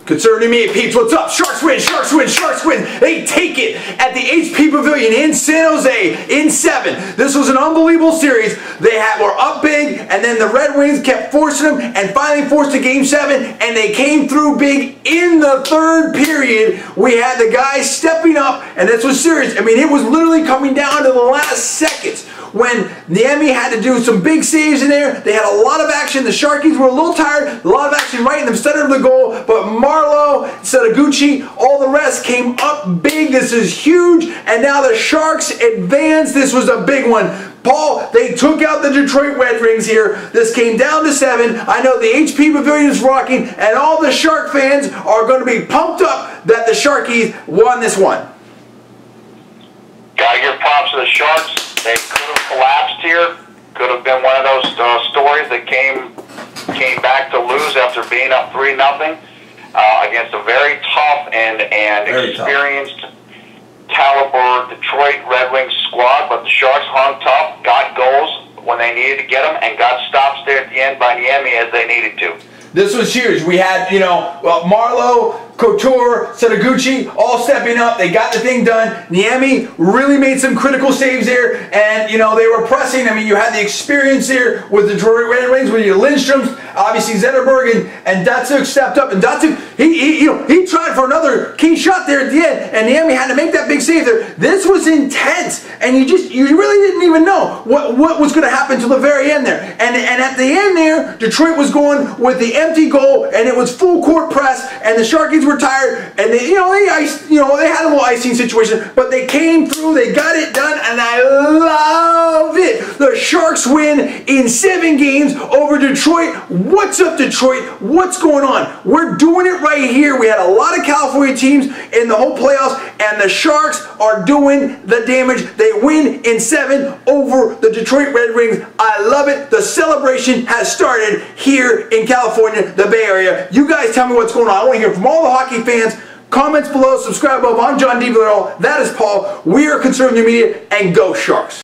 Conservative media peeps, what's up? Sharks win, Sharks win, Sharks win. They take it at the HP Pavilion in San Jose in 7. This was an unbelievable series. They were up big, and then the Redwings kept forcing them and finally forced a Game 7, and they came through big in the third period. We had the guys stepping up, and this was serious. I mean, it was literally coming down to the last seconds when Niemi had to do some big saves in there. They had a lot of action. The Sharkies were a little tired. A lot of action right in the center of the goal. But Marlowe, Sadaguchi, all the rest came up big. This is huge. And now the Sharks advance. This was a big one. Paul, they took out the Detroit Redwings here. This came down to 7. I know the HP Pavilion is rocking. And all the Shark fans are going to be pumped up that the Sharkies won this one. Gotta give props to the Sharks. They could have collapsed here. Could have been one of those stories that came back to lose after being up 3-0 against a very tough and experienced caliber Detroit Red Wings squad. But the Sharks hung tough, got goals when they needed to get them, and got stops there at the end by Niemi as they needed to. This was huge. We had, Marlowe, Couture, Sadaguchi all stepping up. They got the thing done. Niemi really made some critical saves there, and they were pressing. I mean, you had the experience there with the Detroit Red Wings with your Lindstrom's, obviously Zetterberg, and Datsuk stepped up. And Datsuk, he tried for another key shot there at the end, and Niemi had to make that big save there. This was intense, and you really didn't even know what was going to happen till the very end there. And at the end there, Detroit was going with the empty goal, and it was full court press, and the Sharkies were tired, and they had a little icing situation, but they came through, they got it done, and I love it. The Sharks win in 7 games over Detroit. What's up, Detroit? What's going on? We're doing it right here. We had a lot of California teams in the whole playoffs, and the Sharks are doing the damage. They win in 7 over the Detroit Red Wings. I love it. The celebration has started here in California, the Bay Area. You guys tell me what's going on. I want to hear from all the hockey fans. Comments below, subscribe above. I'm John D. Villarreal. That is Paul. We are Conservative Media, and go Sharks.